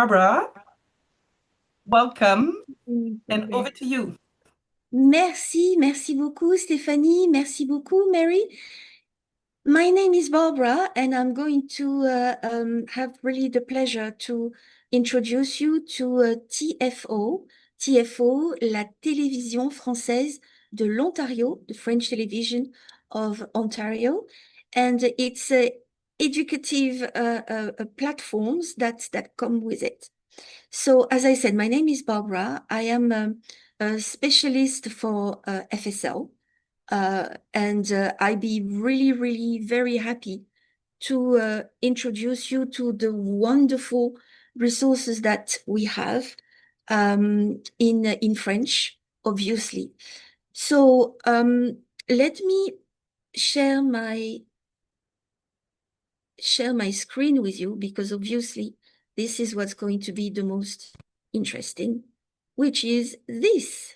Barbara, welcome, and Okay. over to you. Merci beaucoup, Stéphanie. Merci beaucoup, Mary. My name is Barbara, and I'm going to have really the pleasure to introduce you to TFO. TFO, la télévision française de l'Ontario, the French television of Ontario, and it's educative platforms that come with it. So, as I said, my name is Barbara. I am a specialist for FSL, and I'd be really very happy to introduce you to the wonderful resources that we have in French, obviously. So, let me share my screen with you, because obviously this is what's going to be the most interesting, which is this.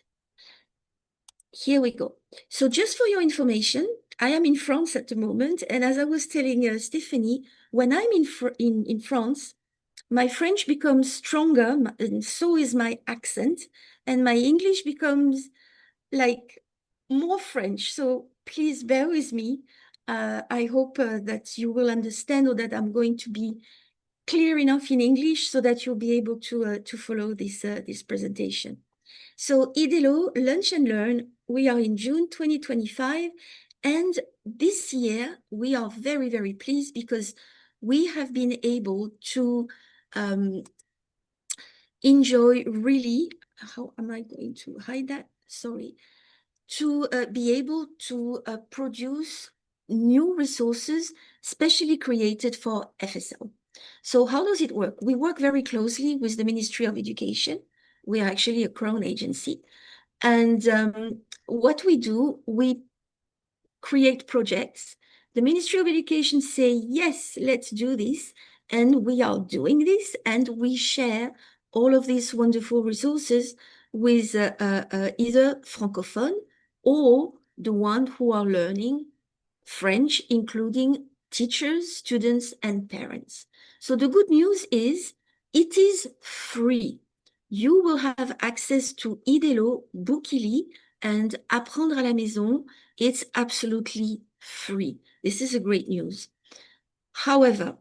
Here we go. So just for your information, I am in France at the moment, and as I was telling Stephanie, when I'm in France, my French becomes stronger, and so is my accent, and my English becomes like more French. So please bear with me. I hope that you will understand, or that I'm going to be clear enough in English so that you'll be able to follow this presentation. So IDÉLLO, Lunch and Learn, we are in June 2025. And this year, we are very pleased because we have been able to enjoy really, how am I going to hide that? Sorry. To be able to produce new resources specially created for FSL. So how does it work? We work very closely with the Ministry of Education. We are actually a Crown agency. And what we do, we create projects. The Ministry of Education say, yes, let's do this. And we are doing this, and we share all of these wonderful resources with either Francophone or the one who are learning French, including teachers, students, and parents. So the good news is it is free. You will have access to IDÉLLO, Bookily, and Apprendre à la maison. It's absolutely free. This is a great news. However,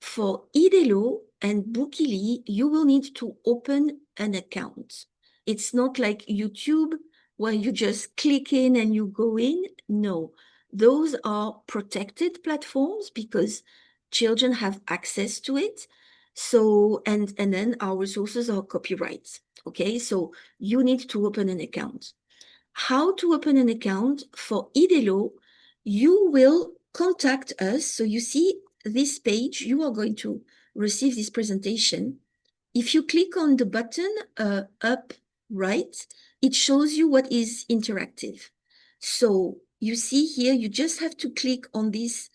for IDÉLLO and Bookily, you will need to open an account. It's not like YouTube where you just click in and you go in. No, those are protected platforms because children have access to it. So, and then our resources are copyrights. Okay, so you need to open an account. How to open an account for IDÉLLO? You will contact us. So you see this page, you are going to receive this presentation. If you click on the button up right, it shows you what is interactive. So you see here, you just have to click on this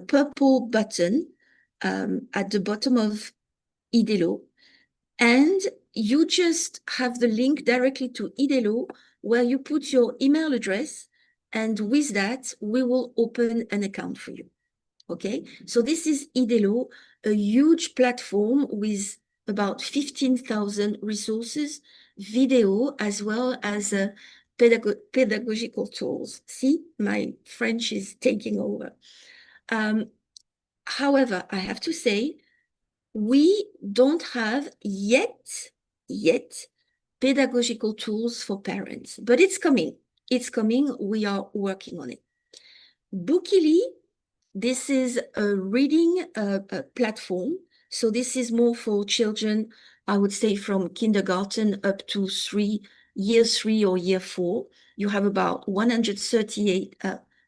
purple button at the bottom of IDÉLLO, and you just have the link directly to IDÉLLO where you put your email address, and with that, we will open an account for you. Okay, so this is IDÉLLO, a huge platform with about 15,000 resources, video, as well as pedagogical tools. See, my French is taking over. However, I have to say, we don't have yet pedagogical tools for parents, but it's coming. It's coming. We are working on it. Bookily, this is a reading platform. So this is more for children, I would say from kindergarten up to year three or year four. You have about 138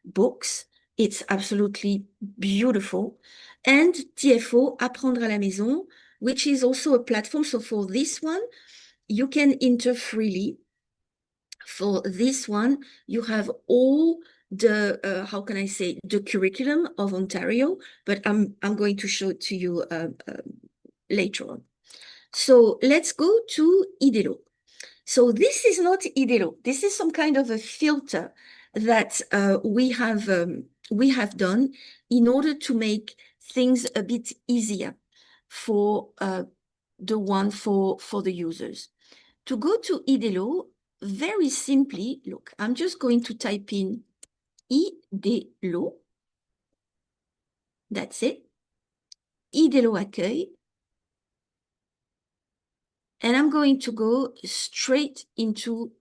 books. It's absolutely beautiful. And TFO, Apprendre à la maison, which is also a platform. So for this one, you can enter freely. For this one, you have all the, how can I say, the curriculum of Ontario, but I'm going to show it to you later on. So let's go to IDÉLLO. So this is not IDÉLLO. This is some kind of a filter that we have done in order to make things a bit easier for the one for the users. To go to IDÉLLO, very simply, look, I'm just going to type in IDÉLLO. That's it. IDÉLLO Accueil. And I'm going to go straight into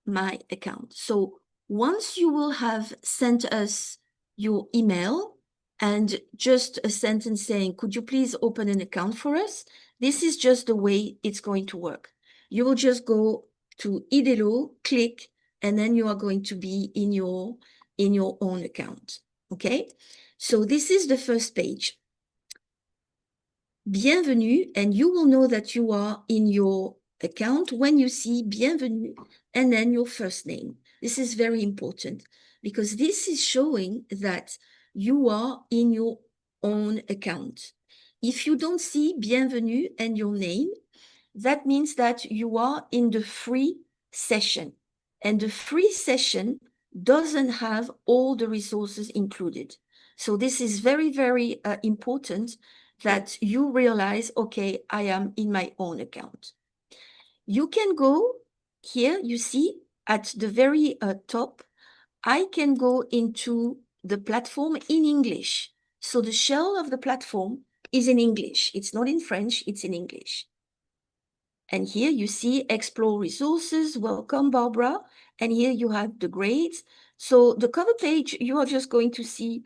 my account. So once you will have sent us your email and just a sentence saying, could you please open an account for us? This is just the way it's going to work. You will just go to IDÉLLO, click, and then you are going to be in your own account. Okay? So this is the first page. Bienvenue, and you will know that you are in your account when you see bienvenue and then your first name. This is very important because this is showing that you are in your own account. If you don't see bienvenue and your name, that means that you are in the free session, and the free session doesn't have all the resources included. So this is very, very important that you realize, okay, I am in my own account. You can go here, you see at the very top, I can go into the platform in English. So the shell of the platform is in English. It's not in French, it's in English. And here you see explore resources. Welcome, Barbara. And here you have the grades. So the cover page, you are just going to see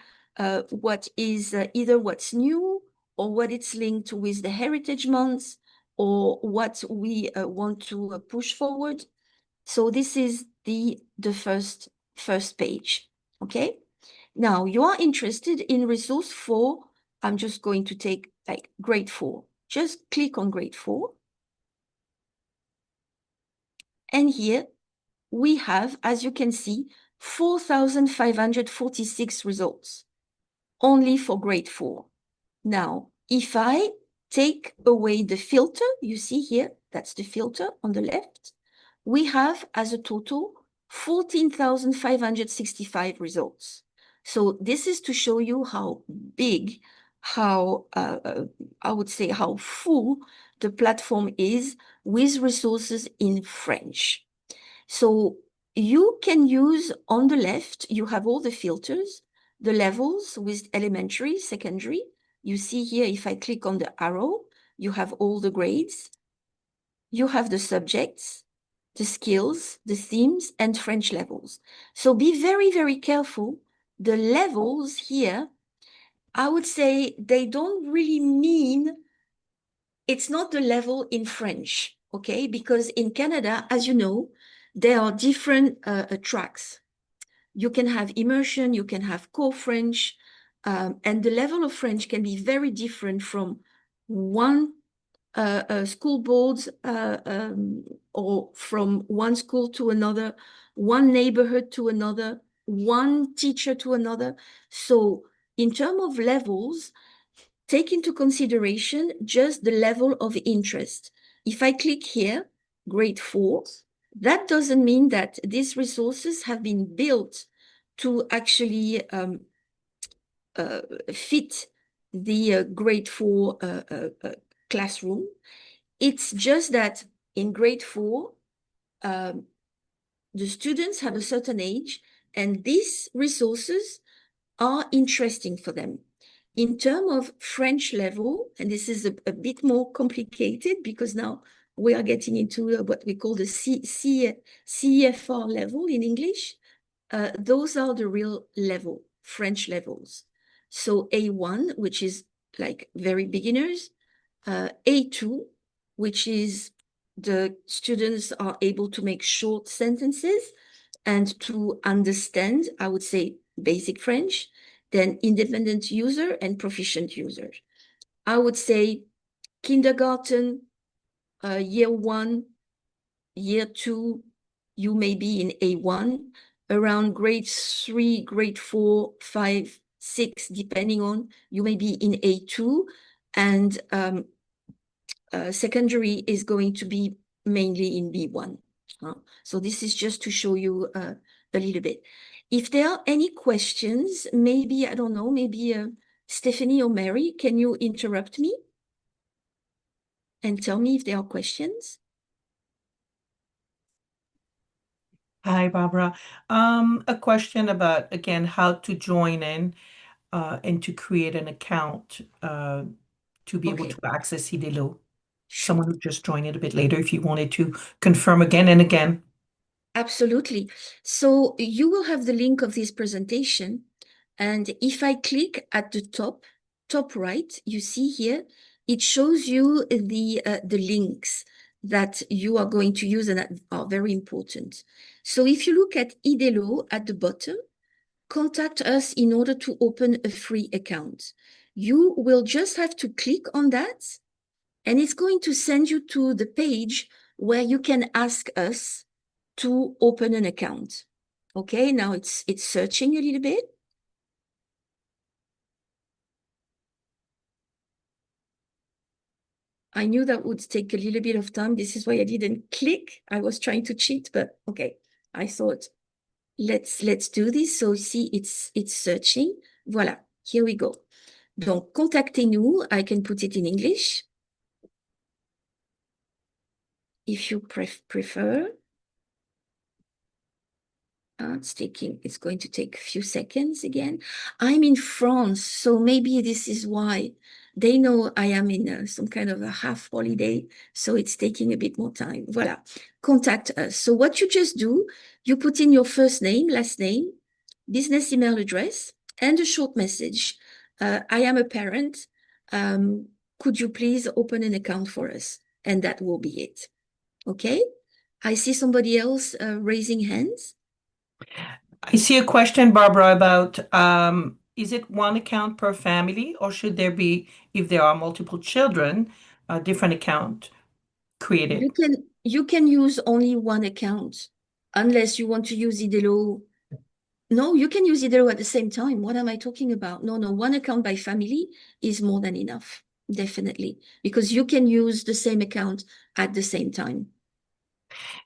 what is either what's new or what it's linked with the Heritage Months or what we want to push forward. So this is the first page, okay? Now you are interested in resource 4. I'm just going to take like grade 4. Just click on grade 4. And here we have, as you can see, 4,546 results, only for grade 4. Now, if I take away the filter, you see here, that's the filter on the left, we have as a total 14,565 results. So this is to show you how big, how, I would say, how full the platform is with resources in French. So you can use on the left, you have all the filters, the levels with elementary, secondary. You see here, if I click on the arrow, you have all the grades. You have the subjects, the skills, the themes, and French levels. So be very, very careful. The levels here, I would say they don't really mean it's not the level in French, okay? Because in Canada, as you know, there are different tracks. You can have immersion, you can have core French, and the level of French can be very different from one school boards or from one school to another, one neighborhood to another, one teacher to another. So in terms of levels, take into consideration just the level of interest. If I click here, grade 4, that doesn't mean that these resources have been built to actually fit the grade 4 classroom. It's just that in grade 4, the students have a certain age, and these resources are interesting for them. In terms of French level, and this is a bit more complicated because now we are getting into what we call the CFR level in English. Those are the real level, French levels. So A1, which is like very beginners, A2, which is the students are able to make short sentences and to understand, I would say, basic French, then independent user and proficient user. I would say kindergarten, year 1, year 2, you may be in A1, around grade 3, grade 4, 5, 6, depending on, you may be in A2, and secondary is going to be mainly in B1. So this is just to show you a little bit. If there are any questions, maybe, I don't know, maybe Stephanie or Mary, can you interrupt me? and tell me if there are questions. Hi, Barbara. A question about, again, how to join in and to create an account to be able to Okay, access IDÉLLO. sure. Someone who just joined it a bit later, if you wanted to confirm again and again. Absolutely. So you will have the link of this presentation. And if I click at the top right, you see here, it shows you the links that you are going to use and that are very important. So if you look at IDÉLLO at the bottom, contact us in order to open a free account. You will just have to click on that, and it's going to send you to the page where you can ask us to open an account. Okay, now it's searching a little bit. I knew that would take a little bit of time. This is why I didn't click. I was trying to cheat, but okay. I thought, let's do this. So see, it's searching. Voilà, here we go. Donc, contactez-nous. I can put it in English if you prefer. It's going to take a few seconds again. I'm in France, so maybe this is why they know I am in some kind of a half holiday, so it's taking a bit more time. Voilà, contact us. So what you just do, you put in your first name, last name, business email address, and a short message. I am a parent. Could you please open an account for us? And that will be it. Okay? I see somebody else raising hands. I see a question, Barbara, about is it one account per family, or should there be, if there are multiple children, a different account created? You can use only one account unless you want to use IDÉLLO. No, you can use IDÉLLO at the same time. What am I talking about? No, one account by family is more than enough, definitely, because you can use the same account at the same time.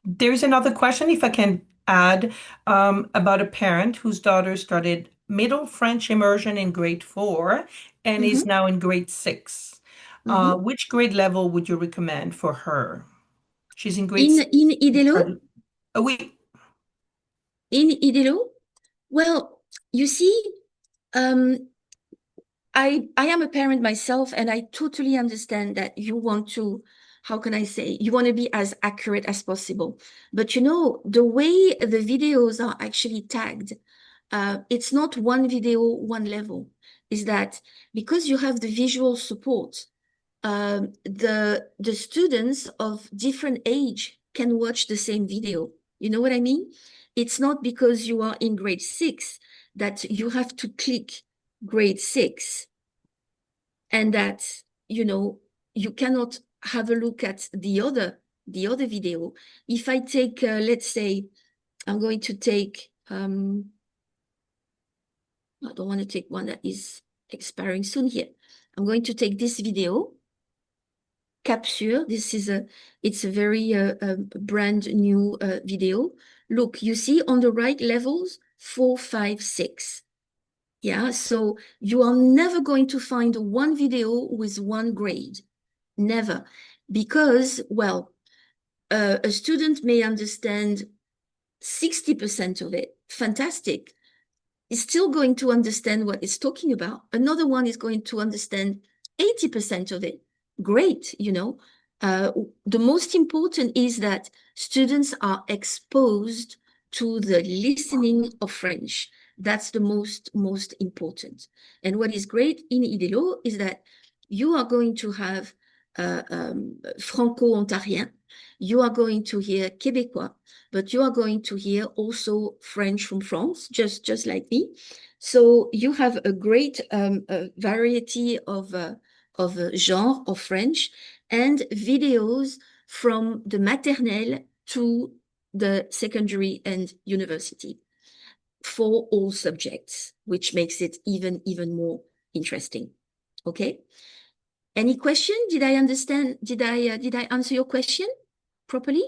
There's another question, if I can add, about a parent whose daughter started middle French immersion in grade 4 and is Mhm, now in grade 6. mhm. Which grade level would you recommend for her? She's in grade In 6. in IDÉLLO, Started- Oh, wait. in IDÉLLO, well, you see, um, I am a parent myself, and I totally understand that you want to, how can I say, you want to be as accurate as possible. But the way the videos are actually tagged, it's not one video, one level. Is that because you have the visual support, the students of different age can watch the same video. You know what I mean? It's not because you are in grade 6 that you have to click grade 6, and that you cannot have a look at the other video. If I take let's say I'm going to take I don't want to take one that is expiring soon here. I'm going to take this video capture. It's a very brand new video. Look, you see on the right levels 4, 5, 6. Yeah, so you are never going to find one video with one grade. Never. Because, well, a student may understand 60% of it. Fantastic. Is still going to understand what it's talking about. Another one is going to understand 80% of it. Great. The most important is that students are exposed to the listening of French. That's the most important. And what is great in IDÉLLO is that you are going to have Franco-Ontarien, you are going to hear Québécois, but you are going to hear also French from France, just like me. So you have a great variety of genre of French, and videos from the maternelle to the secondary and university for all subjects, which makes it even more interesting. Okay. Any question? Did I understand? Did I answer your question properly?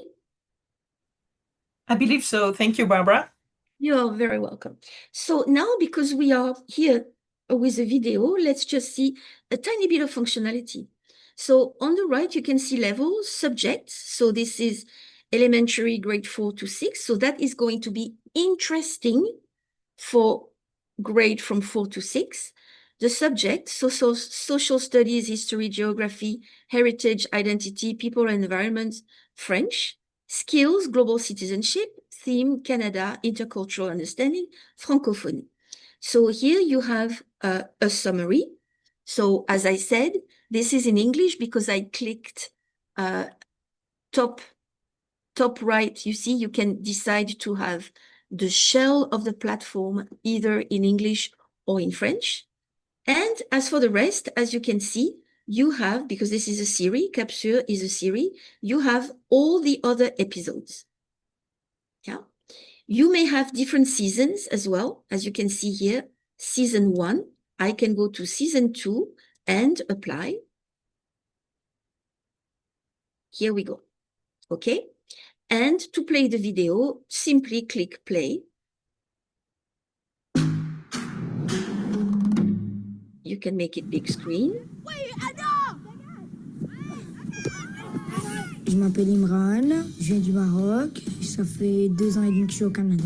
I believe so. Thank you, Barbara. You're very welcome. So now, because we are here with a video, let's just see a tiny bit of functionality. So on the right, you can see levels, subjects. So this is elementary grade 4 to 6. So that is going to be interesting for grade from 4 to 6. The subject, social studies, history, geography, heritage, identity, people and environment, French. Skills, global citizenship. Theme, Canada, intercultural understanding, Francophonie. So here you have a summary. So as I said, this is in English because I clicked top right. You see, you can decide to have the shell of the platform either in English or in French. And as for the rest, as you can see, you have, because this is a series, Capsule is a series, you have all the other episodes. Yeah. You may have different seasons as well. As you can see here, season 1, I can go to season 2 and apply. Here we go. Okay. And to play the video, simply click play. You can make it big screen. Je m'appelle Imran, je viens du Maroc, ça fait 2 ans et demi que je suis au Canada.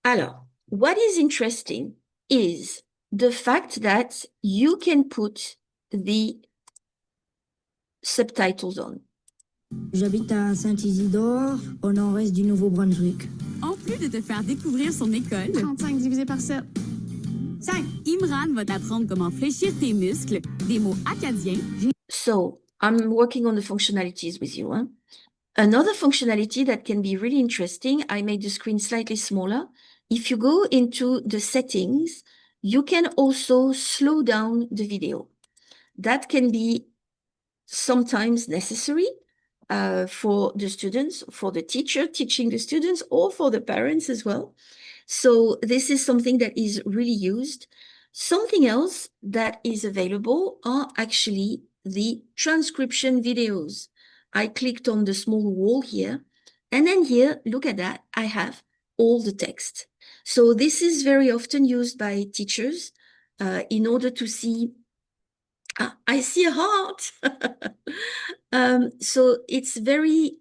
Alors, what is interesting is the fact that you can put the subtitles on. J'habite à Saint-Isidore, au nord-est du Nouveau-Brunswick. En plus de te faire découvrir son école, 35 divisé par 7. 5. Imran va t'apprendre comment fléchir tes muscles, des mots acadiens. So, I'm working on the functionalities with you. Huh? Another functionality that can be really interesting, I made the screen slightly smaller. If you go into the settings, you can also slow down the video. That can be sometimes necessary for the students, for the teacher teaching the students, or for the parents as well. So this is something that is really used. Something else that is available are actually the transcription videos. I clicked on the small wall here, and then here, look at that, I have all the text. So this is very often used by teachers in order to see, I see a heart. So it's very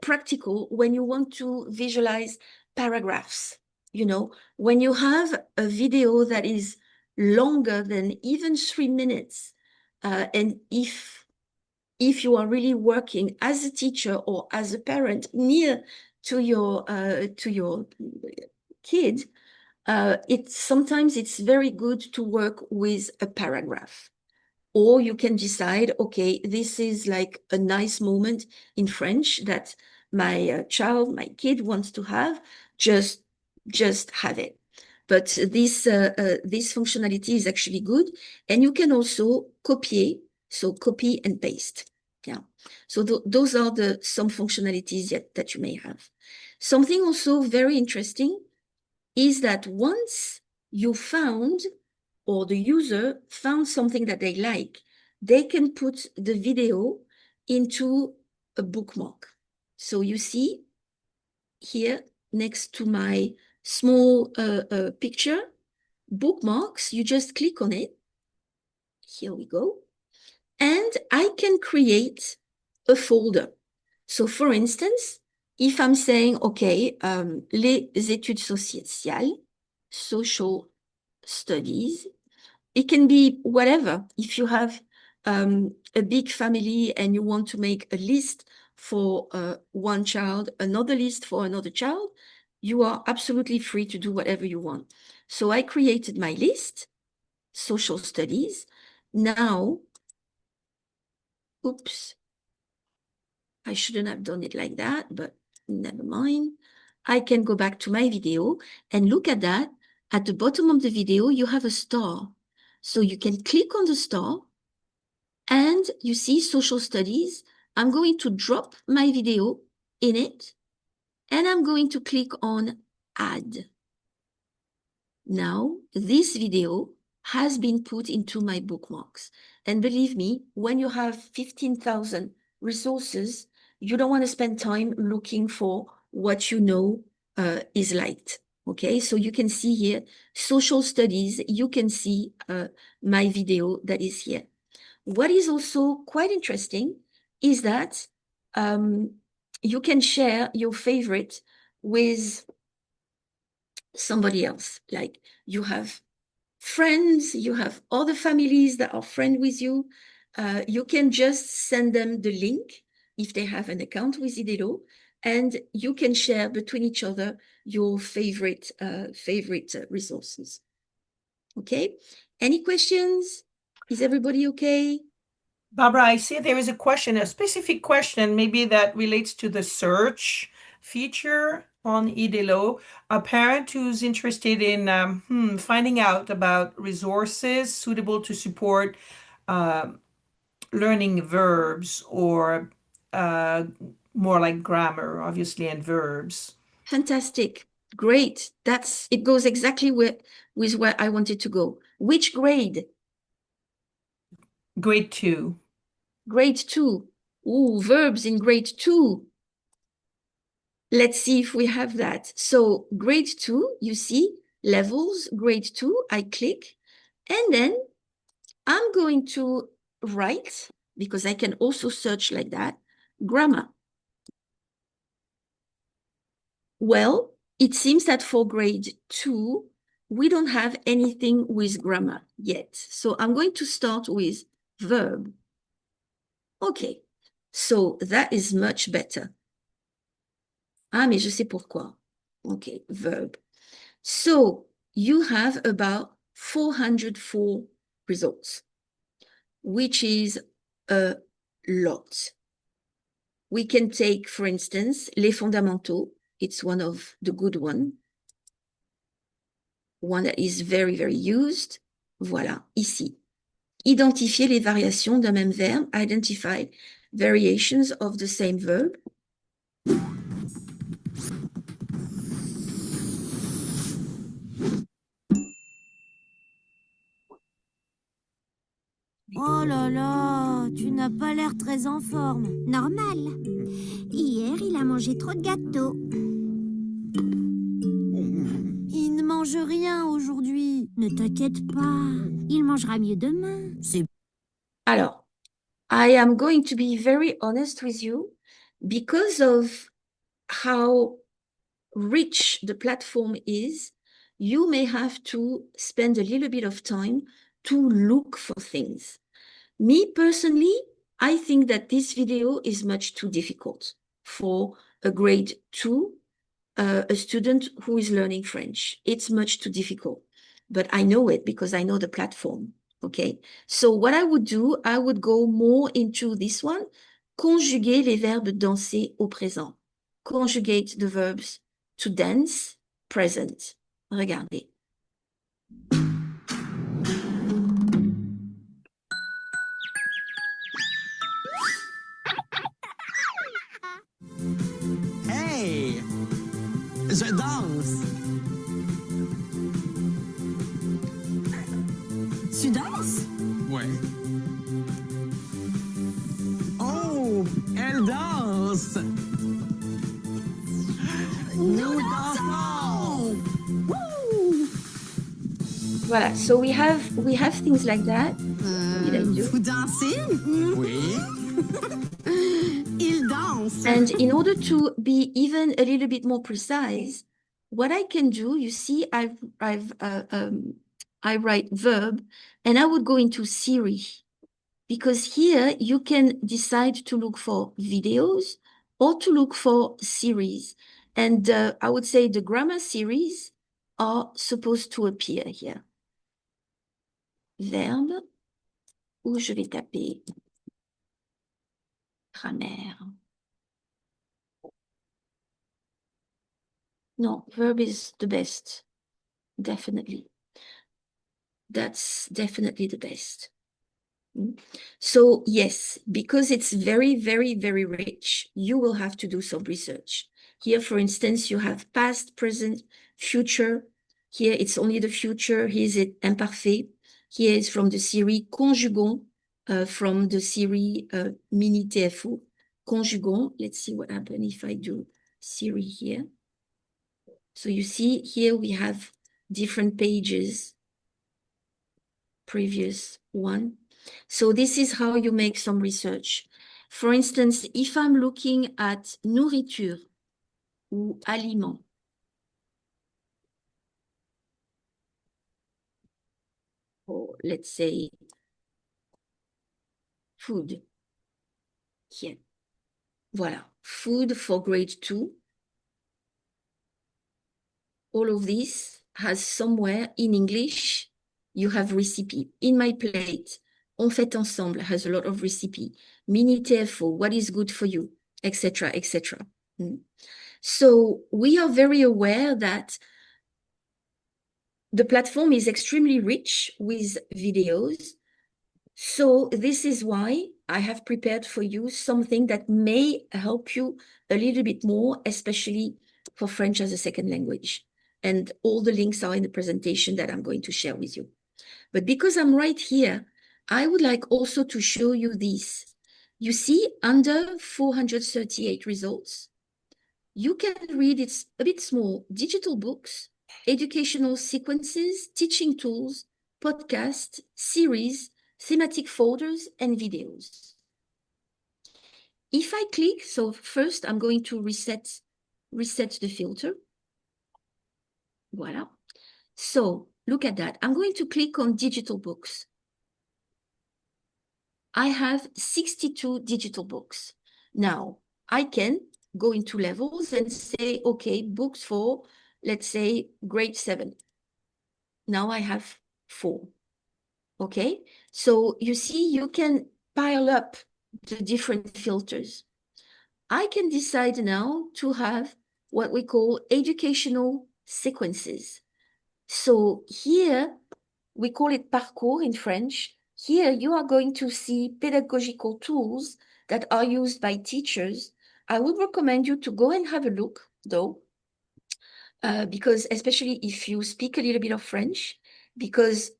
practical when you want to visualize paragraphs. You know, when you have a video that is longer than even 3 minutes, and if you are really working as a teacher or as a parent near to your kid, sometimes it's very good to work with a paragraph. Or you can decide, okay, this is like a nice moment in French that my child, my kid wants to have, just have it. But this functionality is actually good. And you can also copy and paste. Yeah. So those are some functionalities that you may have. Something also very interesting is that once you found or the user found something that they like, they can put the video into a bookmark. So you see here next to my small picture, bookmarks, you just click on it. Here we go. And I can create a folder. So for instance, if I'm saying, okay, les études sociales, social studies, it can be whatever. If you have a big family and you want to make a list for one child, another list for another child, you are absolutely free to do whatever you want. So I created my list, social studies. Now, oops, I shouldn't have done it like that, but never mind. I can go back to my video and look at that. At the bottom of the video, you have a star. So you can click on the star and you see social studies. I'm going to drop my video in it and I'm going to click on add. Now, this video has been put into my bookmarks. And believe me, when you have 15,000 resources, you don't want to spend time looking for what you know is liked. Okay, so you can see here, social studies, you can see my video that is here. What is also quite interesting is that you can share your favorite with somebody else. Like you have friends, you have other families that are friends with you. You can just send them the link if they have an account with IDÉLLO, and you can share between each other your favorite resources. Okay, any questions? Is everybody okay? Barbara, I see there is a question, a specific question, maybe that relates to the search feature on IDÉLLO. A parent who's interested in finding out about resources suitable to support uh, learning verbs or more like grammar, obviously, and verbs. Fantastic. Great. It goes exactly with where I wanted to go. Which grade? Grade 2. Grade 2. Ooh, verbs in grade 2. Let's see if we have that. So grade 2, you see, levels, grade 2, I click, and then I'm going to write, because I can also search like that, grammar. Well, it seems that for grade 2, we don't have anything with grammar yet. So I'm going to start with verb. Okay, so that is much better. Ah, mais je sais pourquoi. Okay, verb. So you have about 404 results, which is a lot. We can take, for instance, les fondamentaux. It's one of the good one that is very, very used. Voilà, ici. Identifier les variations d'un même verbe. Identify variations of the same verb. Oh là là, tu n'as pas l'air très en forme. Normal. Hier, il a mangé trop de gâteaux. Il ne mange rien aujourd'hui. Ne t'inquiète pas, il mangera mieux demain. Alors, I am going to be very honest with you because of how rich the platform is. You may have to spend a little bit of time to look for things. Me personally, I think that this video is much too difficult for a grade 2, a student who is learning French. It's much too difficult, but I know it because I know the platform. Okay, so what I would do, I would go more into this one, conjuguer les verbes danser au présent. Conjugate the verbs to dance, present. Regardez. Hey! Je danse! Tu danses? Ouais. Oh! Elle danse! Nous dansons! Woo! Voilà, so we have things like that. What did I do? Vous dansez? Oui. Il danse. And in order to be even a little bit more precise, what I can do, you see, I write verb, and I would go into series, because here you can decide to look for videos or to look for series. And I would say the grammar series are supposed to appear here. Verbe, où je vais taper grammaire. No, verb is the best, definitely. That's definitely the best. So yes, because it's very, very, very rich, you will have to do some research. Here, for instance, you have past, present, future. Here, it's only the future. Here is it imparfait. Here is from the series Conjugons, from the series Mini TFO. Conjugons. Let's see what happens if I do series here. So you see here we have different pages, previous one. So this is how you make some research. For instance, if I'm looking at nourriture ou aliment, or let's say food, here. Voilà, food for grade 2. All of this has somewhere in English, you have recipe. In my plate, On fait ensemble has a lot of recipe. Mini TFO, what is good for you, etc., etc. So we are very aware that the platform is extremely rich with videos. So this is why I have prepared for you something that may help you a little bit more, especially for French as a second language. And all the links are in the presentation that I'm going to share with you. But because I'm right here, I would like also to show you this. You see, under 438 results, you can read, it's a bit small, digital books, educational sequences, teaching tools, podcasts, series, thematic folders, and videos. If I click, so first I'm going to reset the filter. Voilà. So look at that. I'm going to click on digital books. I have 62 digital books. Now, I can go into levels and say, okay, books for, let's say, grade 7. Now I have 4. Okay, so you see, you can pile up the different filters. I can decide now to have what we call educational sequences. So here, we call it parcours in French. Here, you are going to see pedagogical tools that are used by teachers. I would recommend you to go and have a look, though, because especially if you speak a little bit of French, because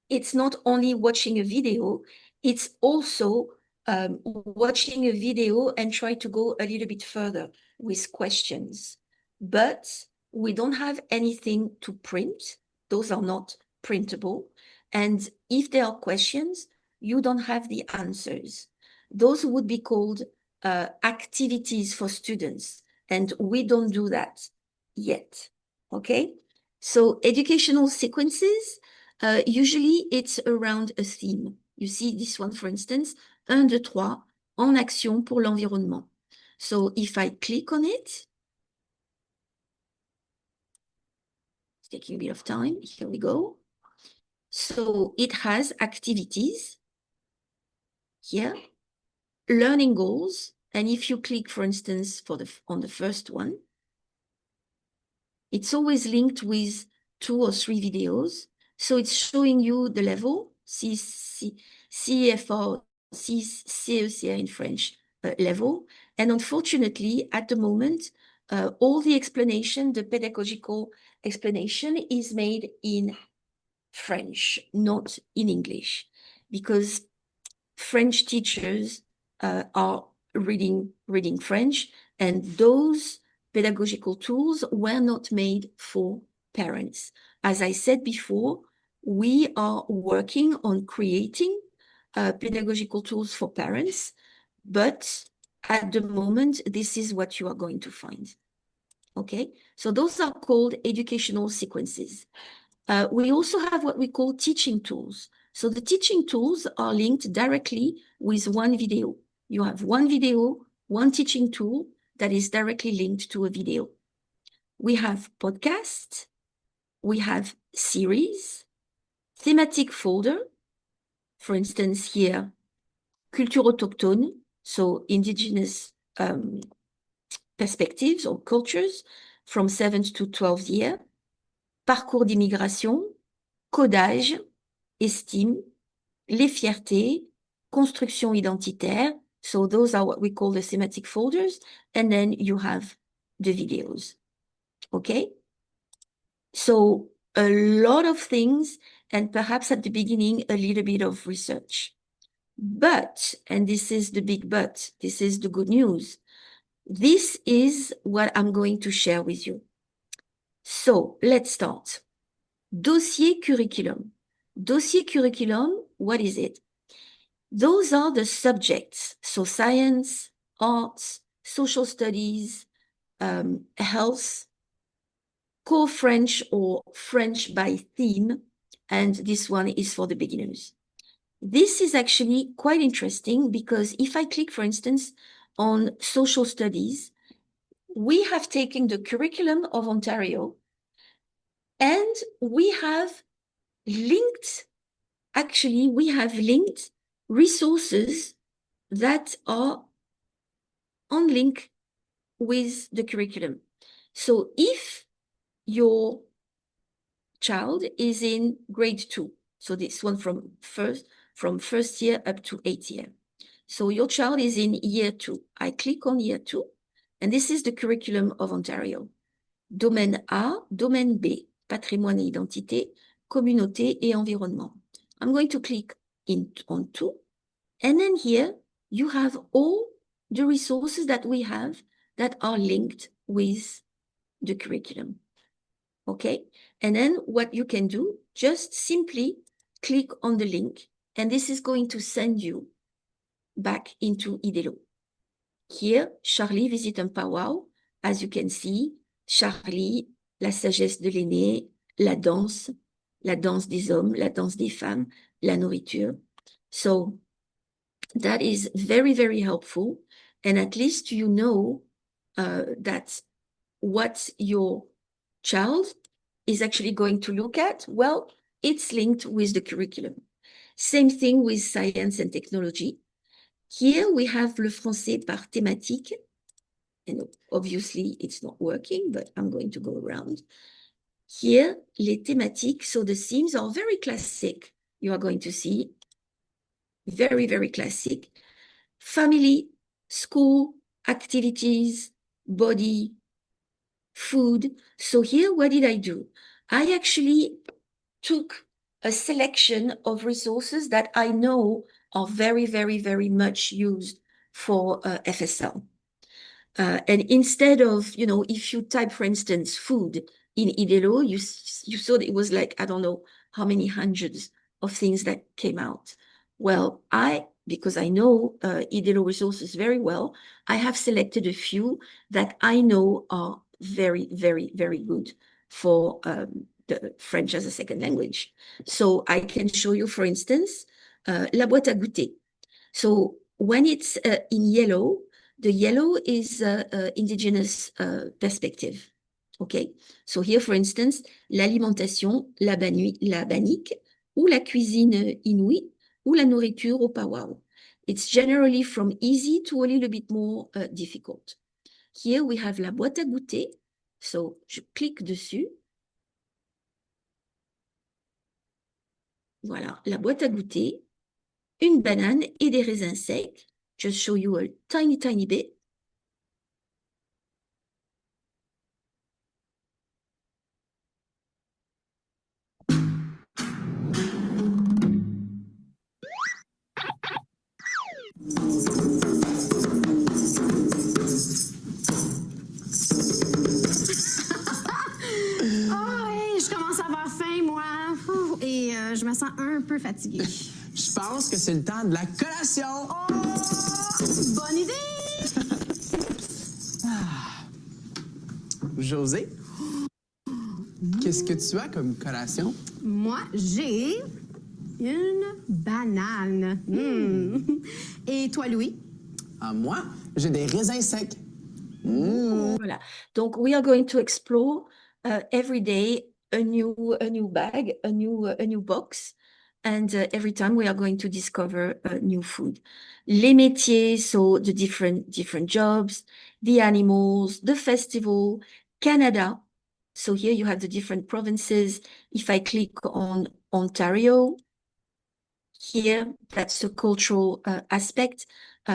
it's not only watching a video, it's also watching a video and try to go a little bit further with questions. But we don't have anything to print. Those are not printable. And if there are questions, you don't have the answers. Those would be called activities for students. And we don't do that yet. Okay? So educational sequences, usually it's around a theme. You see this one, for instance, 1, 2, 3, en action pour l'environnement. So if I click on it, it's taking a bit of time. Here we go. So it has activities here, learning goals. And if you click, for instance, on the first one, it's always linked with 2 or 3 videos. So it's showing you the level, CFR, CECR in French level. And unfortunately, at the moment, all the explanation, the pedagogical explanation is made in French, not in English, because French teachers are reading French, and those pedagogical tools were not made for parents. As I said before, we are working on creating pedagogical tools for parents, but at the moment, this is what you are going to find. Okay, so those are called educational sequences. We also have what we call teaching tools. So the teaching tools are linked directly with one video. You have one video, one teaching tool that is directly linked to a video. We have podcasts, we have series, thematic folder, for instance here, culture autochtone, so indigenous perspectives or cultures from 7th to 12th year, parcours d'immigration, codage, estime, les fiertés, construction identitaire. So those are what we call the thematic folders. And then you have the videos. Okay? So a lot of things, and perhaps at the beginning, a little bit of research. But, and this is the big but, this is the good news. This is what I'm going to share with you. So let's start. Dossier curriculum. Dossier curriculum, what is it? Those are the subjects. So science, arts, social studies, health, core French or French by theme. And this one is for the beginners. This is actually quite interesting because if I click, for instance, on social studies, we have taken the curriculum of Ontario and we have linked resources that are on link with the curriculum. So if your child is in grade 2, so this one from first year up to 8th year. So your child is in year 2. I click on year 2, and this is the curriculum of Ontario. Domaine A, domaine B, patrimoine et identité, communauté et environnement. I'm going to click on 2, and then here you have all the resources that we have that are linked with the curriculum. Okay, and then what you can do, just simply click on the link, and this is going to send you back into IDÉLLO. Here, Charlie visite un powwow. As you can see, Charlie, la sagesse de l'aîné, la danse des hommes, la danse des femmes, la nourriture. So that is very, very helpful. And at least you know that what your child is actually going to look at, well, it's linked with the curriculum. Same thing with science and technology. Here we have le français par thématique. And obviously it's not working, but I'm going to go around. Here, les thématiques, so the themes are very classic. You are going to see very, very classic. Family, school, activities, body, food. So here, what did I do? I actually took a selection of resources that I know are very, very, very much used for FSL. And instead of, if you type, for instance, food in IDÉLLO, you saw that it was like, I don't know how many hundreds of things that came out. Well, because I know IDÉLLO resources very well, I have selected a few that I know are very, very, very good for the French as a second language. So I can show you, for instance, la boîte à goûter. So when it's in yellow, the yellow is indigenous perspective. Okay, so here, for instance, l'alimentation, la bannique, ou la cuisine inuit, ou la nourriture au powwow. It's generally from easy to a little bit more difficult. Here we have la boîte à goûter. So je clique dessus. Voilà, la boîte à goûter, une banane et des raisins secs. Just show you a tiny, tiny bit. Oh, hey, je commence à avoir faim, moi. Et je me sens un peu fatiguée. Je pense que c'est le temps de la collation. Oh, bonne idée! José, qu'est-ce que tu as comme collation? Moi, j'ai une banane. Et toi, Louis? Moi, j'ai des raisins secs. Voilà. Donc, we are going to explore every day a new bag, a new box. And every time we are going to discover new food. Les métiers, so the different jobs, the animals, the festival, Canada. So here you have the different provinces. If I click on Ontario, here, that's the cultural aspect.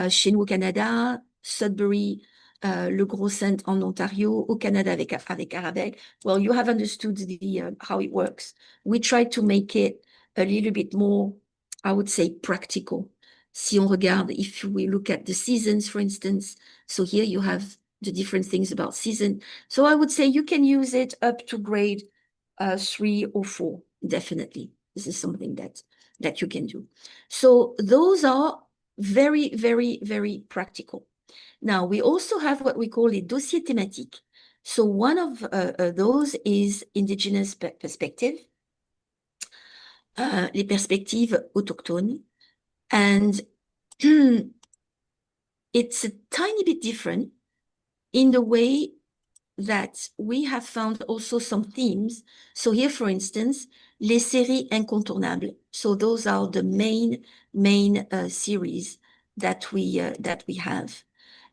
Chez nous au Canada, Sudbury, le Gros Saint en Ontario, au Canada avec Arabelle. Well, you have understood how it works. We try to make it a little bit more, I would say, practical. Si on regarde, if we look at the seasons, for instance, so here you have the different things about season. So I would say you can use it up to grade 3 or 4, definitely. This is something that that you can do. So those are very, very, very practical. Now, we also have what we call les dossiers thématiques. So one of those is indigenous perspective, les perspectives autochtones. And it's a tiny bit different in the way that we have found also some themes. So here, for instance, les séries incontournables. So those are the main series that we have.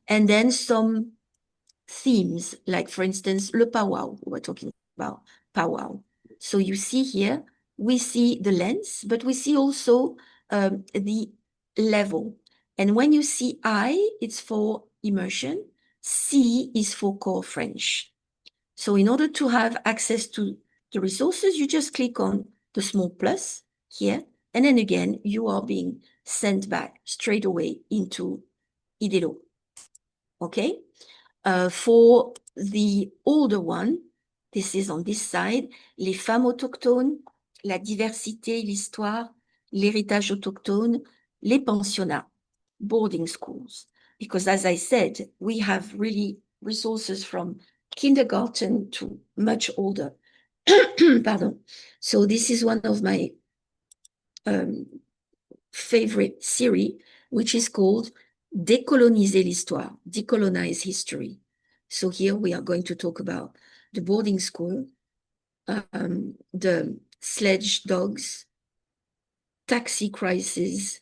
And then some themes, like for instance, le powwow, we're talking about powwow. So you see here, we see the lens, but we see also the level. And when you see I, it's for immersion. C is for core French. So in order to have access to the resources, you just click on the small plus here. And then again, you are being sent back straight away into IDÉLLO. Okay? For the older one, this is on this side, les femmes autochtones, la diversité, l'histoire, l'héritage autochtone, les pensionnats, boarding schools. Because as I said, we have really resources from kindergarten to much older. Pardon. So this is one of my favorite series, which is called Décoloniser l'histoire, decolonize history. So here we are going to talk about the boarding school, the sledge dogs, taxi crisis.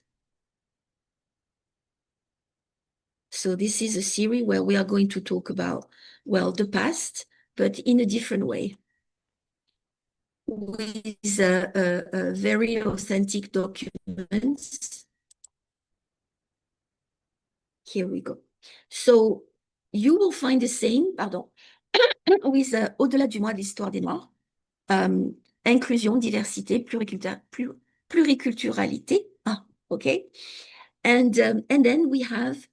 So this is a series where we are going to talk about, well, the past, but in a different way, with a very authentic documents. Here we go. So you will find the same, pardon, with Au-delà du mois de l'histoire des Noirs, inclusion, diversité, pluriculturalité. Ah, okay. And then we have,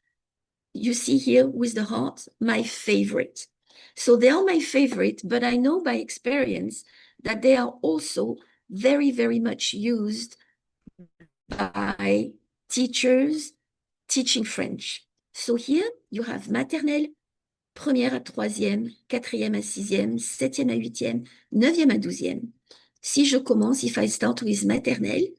you see here with the heart, my favorite. So they are my favorite, but I know by experience that they are also very, very much used by teachers teaching French. So here you have maternelle, première à troisième, quatrième à sixième, septième à huitième, neuvième à douzième. Si je commence, if I start with maternelle,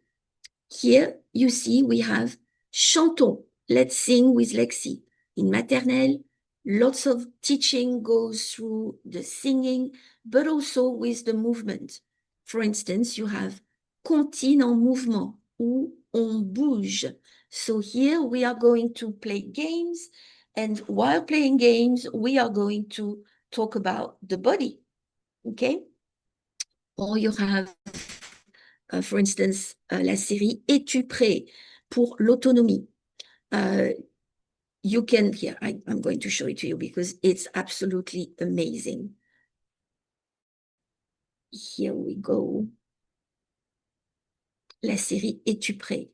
here you see we have chantons, let's sing with Lexi. In maternelle, lots of teaching goes through the singing, but also with the movement. For instance, you have comptine en mouvement, ou on bouge. So here we are going to play games, and while playing games, we are going to talk about the body, okay? Or you have, for instance, la série Es-tu prêt pour l'autonomie? You can, here, I'm going to show it to you because it's absolutely amazing. Here we go. La série Es-tu prêt?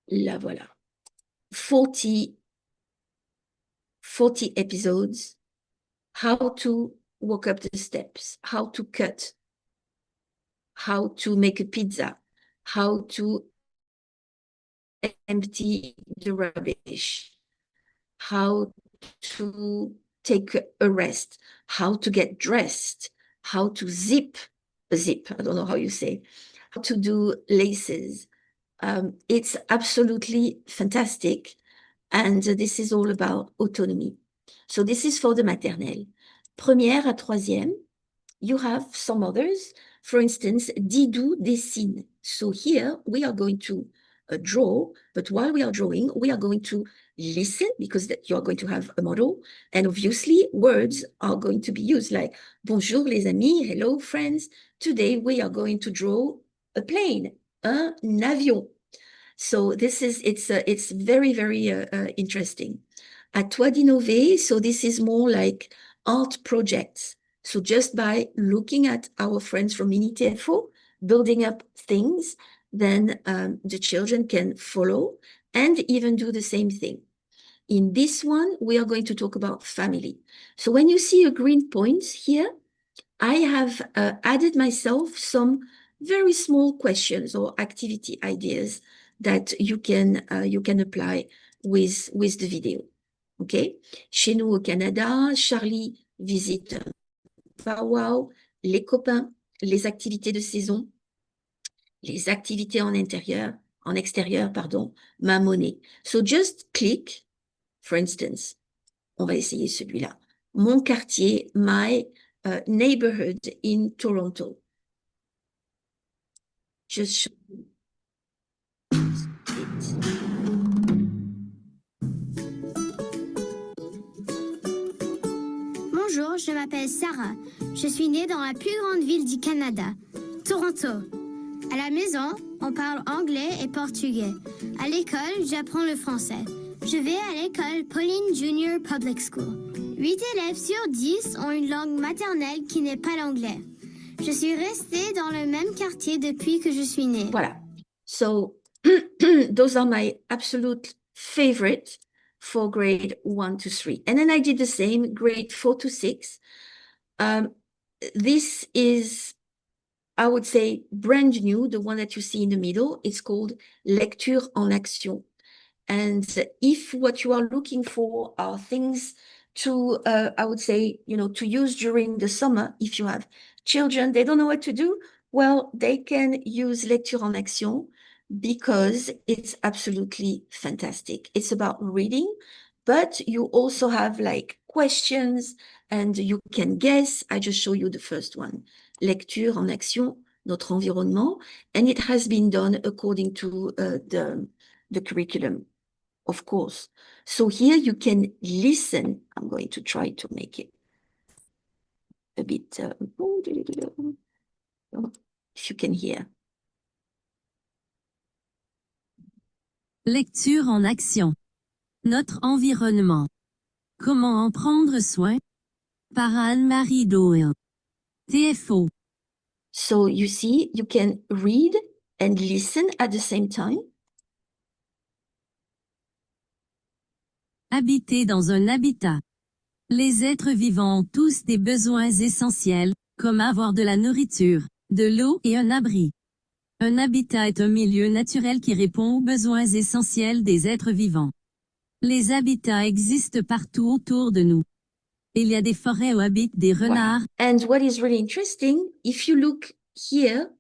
La voilà. 40 episodes. How to walk up the steps, how to cut, how to make a pizza, how to empty the rubbish, how to take a rest, how to get dressed, how to zip a zip, I don't know how you say, how to do laces. It's absolutely fantastic. And this is all about autonomy. So this is for the maternelle. Première à troisième, you have some others. For instance, Didou dessine. So here we are going to draw, but while we are drawing, we are going to listen because you are going to have a model. And obviously words are going to be used like, bonjour les amis, hello friends. Today we are going to draw a plane, un avion. So this is, it's very, very interesting. À toi d'innover, so this is more like art projects. So just by looking at our friends from MiniTFO, building up things, then the children can follow and even do the same thing. In this one, we are going to talk about family. So when you see a green point here, I have added myself some very small questions or activity ideas that you can apply with the video. OK? Chez nous au Canada, Charlie visite powwow, les copains, les activités de saison, les activités en extérieur, pardon, ma monnaie. So just click, for instance, on va essayer celui-là. Mon quartier, my neighborhood in Toronto. Just show it. Bonjour, je m'appelle Sarah. Je suis née dans la plus grande ville du Canada, Toronto. À la maison, on parle anglais et portugais. À l'école, j'apprends le français. Je vais à l'école Pauline Junior Public School. 8 élèves sur 10 ont une langue maternelle qui n'est pas l'anglais. Je suis restée dans le même quartier depuis que je suis née. Voilà. So, those are my absolute favorite for grade 1 to 3. And then I did the same, grade 4 to 6. This is, I would say, brand new, the one that you see in the middle. It's called Lecture en Action. And if what you are looking for are things to, I would say, to use during the summer, if you have children, they don't know what to do, well, they can use Lecture en Action because it's absolutely fantastic. It's about reading, but you also have like questions and you can guess. I just show you the first one. Lecture en Action, notre environnement, and it has been done according to the curriculum. Of course. So here you can listen. I'm going to try to make it a bit, if you can hear. Lecture en action. Notre environnement. Comment en prendre soin? Par Anne-Marie Doyle. TFO. So you see, you can read and listen at the same time. Habiter dans un habitat. Les êtres vivants ont tous des besoins essentiels, comme avoir de la nourriture, de l'eau et un abri. Un habitat est un milieu naturel qui répond aux besoins essentiels des êtres vivants. Les habitats existent partout autour de nous. Il y a des forêts où habitent des renards. Wow. And what is really interesting, if you look here,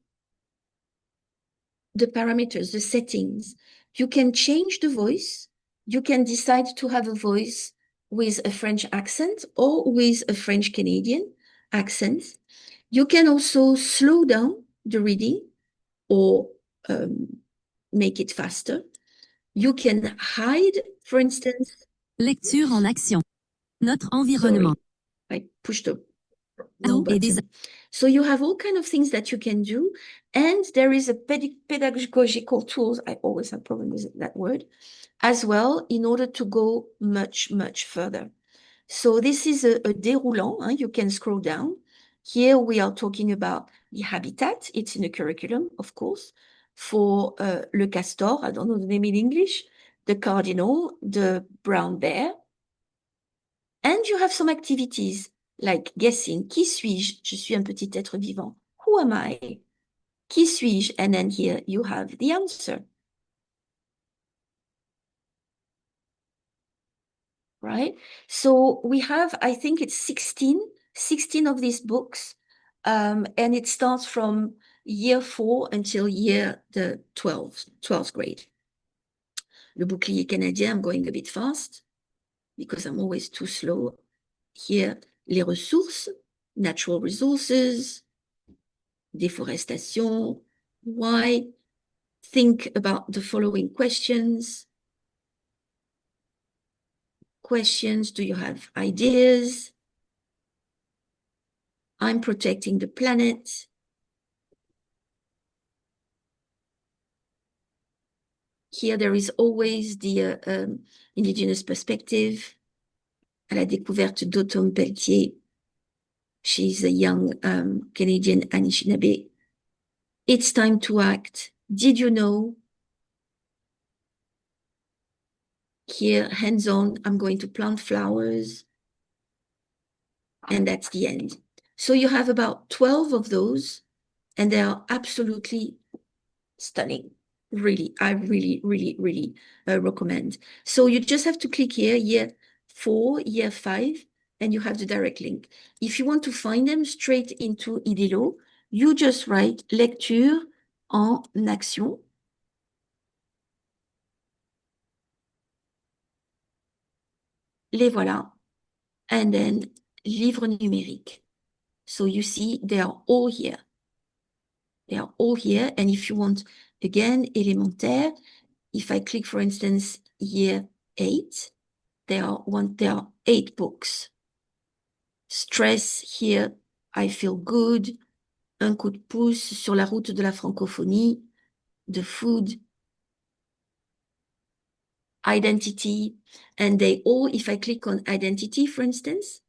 the parameters, the settings, you can change the voice. You can decide to have a voice with a French accent or with a French Canadian accent. You can also slow down the reading or make it faster. You can hide, for instance. Lecture en action. Notre environnement. Sorry, I pushed the wrong button. So you have all kinds of things that you can do. And there is a pedagogical tools. I always have problem with that word as well in order to go much, much further. So this is a déroulant. You can scroll down. Here we are talking about the habitat. It's in the curriculum, of course, for le castor. I don't know the name in English. The cardinal, the brown bear. And you have some activities like guessing. Qui suis-je? Je suis un petit être vivant. Who am I? Qui suis-je? And then here you have the answer. Right? So we have, I think it's 16 of these books. And it starts from year 4 until year the 12th grade. Le bouclier canadien, I'm going a bit fast because I'm always too slow. Here, les ressources, natural resources, déforestation, why? Think about the following questions. Questions, do you have ideas? I'm protecting the planet. Here there is always the indigenous perspective. À la découverte d'Autumn Pelletier. She's a young Canadian Anishinaabe. It's time to act. Did you know? Here, hands-on, I'm going to plant flowers. And that's the end. So you have about 12 of those and they are absolutely stunning. Really, I really recommend. So you just have to click here, year 4, year 5, and you have the direct link. If you want to find them straight into IDÉLLO, you just write lecture en action. Les voilà. And then livre numérique. So you see they are all here. They are all here. And if you want, again, élémentaire, if I click, for instance, year 8, there are 8 books. Stress, here, I feel good. Un coup de pouce sur la route de la francophonie. The food. Identity. And they all, if I click on identity, for instance,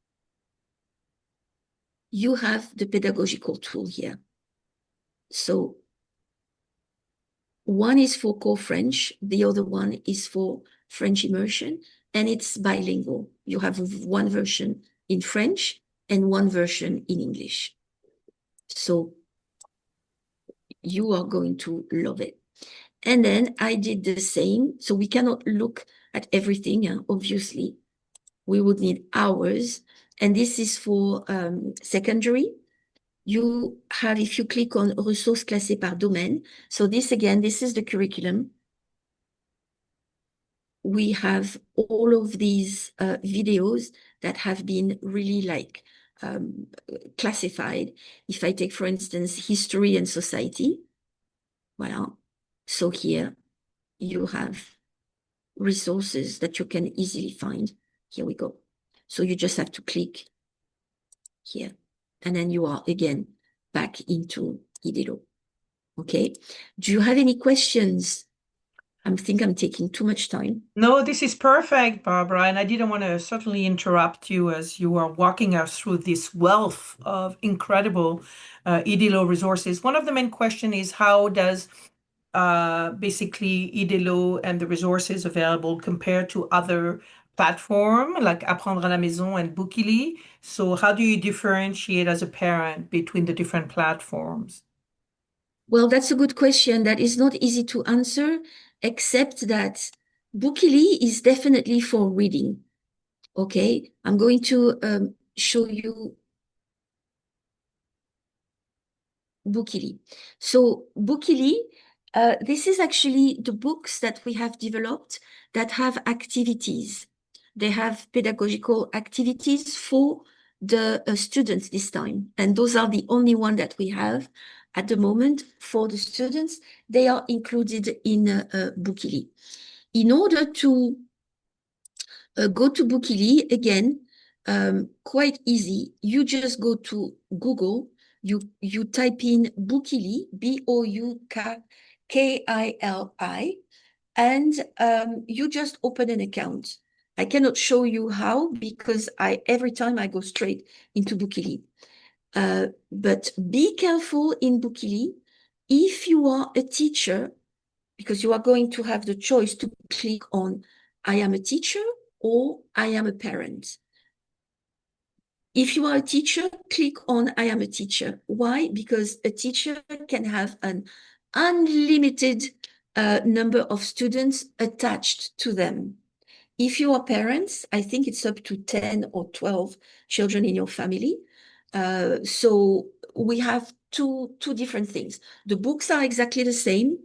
you have the pedagogical tool here. So one is for core French, the other one is for French immersion, and it's bilingual. You have one version in French and one version in English. So you are going to love it. And then I did the same. So we cannot look at everything, obviously. We would need hours. And this is for secondary. You have, if you click on ressources classées par domaine. So this, again, this is the curriculum. We have all of these videos that have been really like classified. If I take, for instance, history and society, voilà. So here you have resources that you can easily find. Here we go. So you just have to click here. And then you are again back into IDÉLLO. Okay. Do you have any questions? I think I'm taking too much time. No, this is perfect, Barbara, and I didn't want to certainly interrupt you as you are walking us through this wealth of incredible IDÉLLO resources. One of the main questions is how does basically IDÉLLO and the resources available compare to other platforms like Apprendre à la Maison and Bookily? So how do you differentiate as a parent between the different platforms? Well, that's a good question. That is not easy to answer, except that Bookily is definitely for reading. Okay, I'm going to show you Bookily. So Bookily, this is actually the books that we have developed that have activities. They have pedagogical activities for the students this time. And those are the only one that we have at the moment for the students. They are included in Bookily. In order to go to Bookily, again, quite easy. You just go to Google, you type in Bookily, Boukili, and you just open an account. I cannot show you how because every time I go straight into Bookily. But be careful in Bookily. If you are a teacher, because you are going to have the choice to click on I am a teacher or I am a parent. If you are a teacher, click on I am a teacher. Why? Because a teacher can have an unlimited number of students attached to them. If you are parents, I think it's up to 10 or 12 children in your family. So we have two different things. The books are exactly the same,